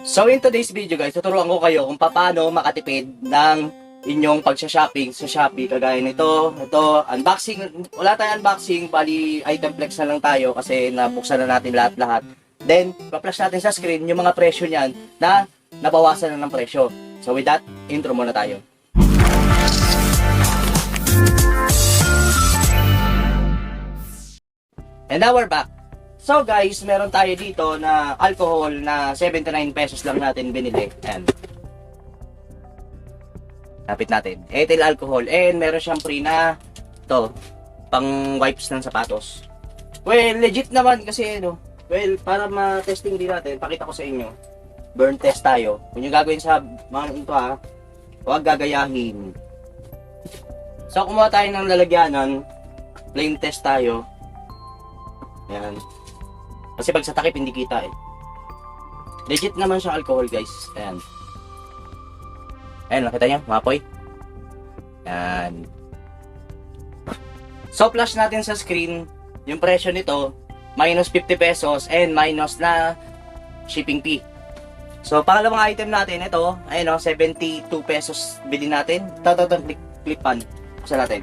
So in today's video guys, tuturuan ko kayo kung paano makatipid ng inyong pagsha-shopping sa Shopee. Kagaya nito, unboxing. Wala tayong unboxing, bali item flex na lang tayo kasi nabuksan na natin lahat-lahat. Then, pa-flash natin sa screen yung mga presyo niyan na nabawasan na ng presyo. So with that, intro muna tayo. And now we're back. So guys, meron tayo dito na alcohol na 79 pesos lang natin binili. And lapit natin. Ethyl alcohol. And meron siyang free na to pang wipes ng sapatos. Well, legit naman kasi ano. Well, para ma-testing din natin, pakita ko sa inyo. Burn test tayo. Kung yung gagawin sa mga ito ha, huwag gagayahin. So kumuha tayo ng lalagyanan. Plain test tayo. Yan. Kasi pag sa takip hindi kita eh. Legit naman siyang alcohol guys. Ayan. Ayan, nakita nyo? Mapoy. Ayan. So flash natin sa screen yung presyo nito. Minus 50 pesos and minus na shipping fee. So pangalawang item natin ito. Ayan o, 72 pesos bilhin natin. Click-clipan. Buksan natin.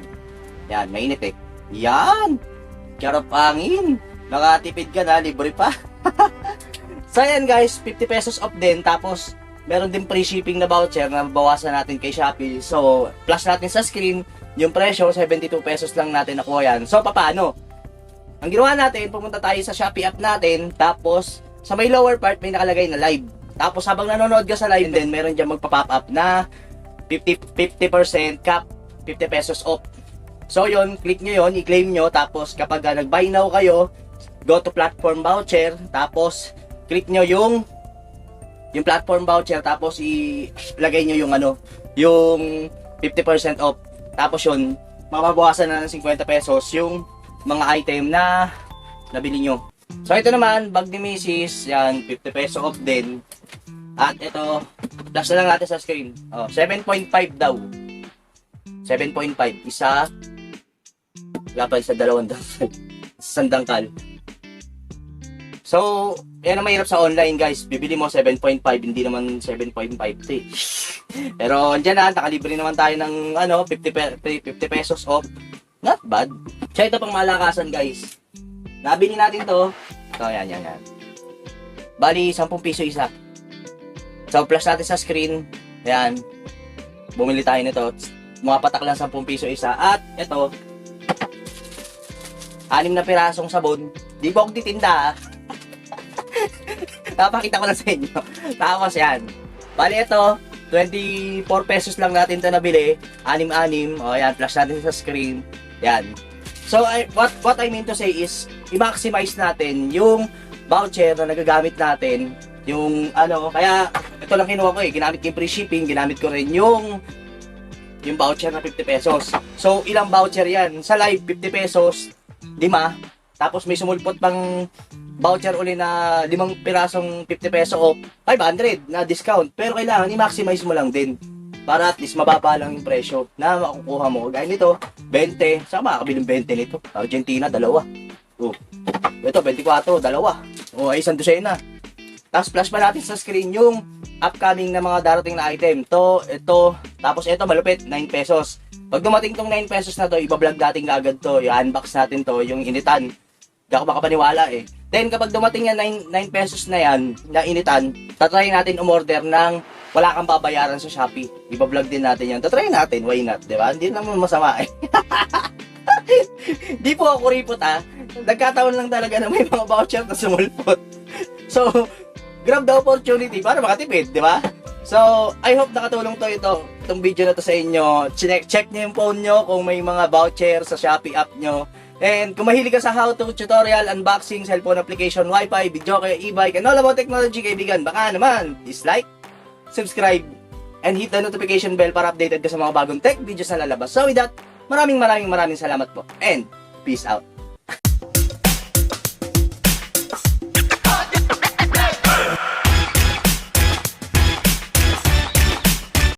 Yan, mainit eh. Yan! Karap angin! Nakatipid ka na, libre pa. So yan guys, 50 pesos off din. Tapos meron din free shipping na voucher na bawasan natin kay Shopee. So flash natin sa screen yung presyo, 72 pesos lang natin nakuha yan. So paano? Ang ginawa natin, pumunta tayo sa Shopee app natin. Tapos sa may lower part may nakalagay na live. Tapos habang nanonood ka sa live din, meron dyan magpa-pop up na 50% cap, 50 pesos off. So yun, click nyo yun, i-claim nyo. Tapos kapag nag-buy now kayo, go to platform voucher, tapos click nyo yung platform voucher, tapos ilagay nyo yung yung 50% off. Tapos yun, mababawasan na ng 50 pesos yung mga item na nabili nyo. So ito naman, bag ni Mrs. Yan, 50 peso off din. At ito, flash na lang natin sa screen. 7.5 daw. 7.5. Isa, lapal sa dalawang sandangkal. So, yan ang mahirap sa online guys. Bibili mo 7.5, hindi naman 7.5 eh. Pero andyan na, nakalibre naman tayo ng 50 pesos off. Not bad. So ito pang malakasan guys. Nabili natin to. So yan. Bali 10 piso isa. So flash natin sa screen. Yan. Bumili tayo nito. Mapatak lang 10 piso isa. At ito, 6 na pirasong sabon. Di po ako titinda. Napakita ko lang sa inyo. Tapos yan. Bali ito, 24 pesos lang natin ito nabili. 6. O yan, flash natin sa screen. Yan. So, what I mean to say is, i-maximize natin yung voucher na nagagamit natin. Yung kaya ito lang kinuha ko eh. Ginamit ko yung free shipping. Ginamit ko rin yung voucher na 50 pesos. So, ilang voucher yan? Sa live, 50 pesos. 5. Tapos may sumulpot pang voucher uli na 5 pirasong 50 peso off, 500 na discount. Pero kailangan i-maximize mo lang din para at least mababa lang yung presyo na makukuha mo. Gaya nito, 20. Saan makakabiling 20 nito? Argentina, 2. Ito, 24, 2. Ay, 1 dosena. Tapos flash pa natin sa screen yung upcoming na mga darating na item. Ito. Tapos ito, malupit, 9 pesos. Pag dumating tong 9 pesos na to, ibablog natin agad to. I-unbox natin to, yung initan. Hindi ako makapaniwala eh. Then kapag dumating yan 9 pesos na yan, na initan, tatry natin umorder ng wala kang babayaran sa Shopee. Iba-vlog din natin yan. Tatry natin, why not, di ba? Hindi naman masama eh. Di po ako kuripot Nagkataon lang talaga na may mga voucher na sumulpot. So, grab the opportunity para makatipid, di ba? So, I hope nakatulong itong video na to sa inyo. Check nyo yung phone nyo kung may mga voucher sa Shopee app nyo. And kung mahilig ka sa how-to, tutorial, unboxing, cellphone application, wifi, video kaya e-bike, and all about technology, kaibigan, baka naman, dislike, subscribe, and hit the notification bell para updated ka sa mga bagong tech videos na lalabas. So with that, maraming salamat po. And peace out.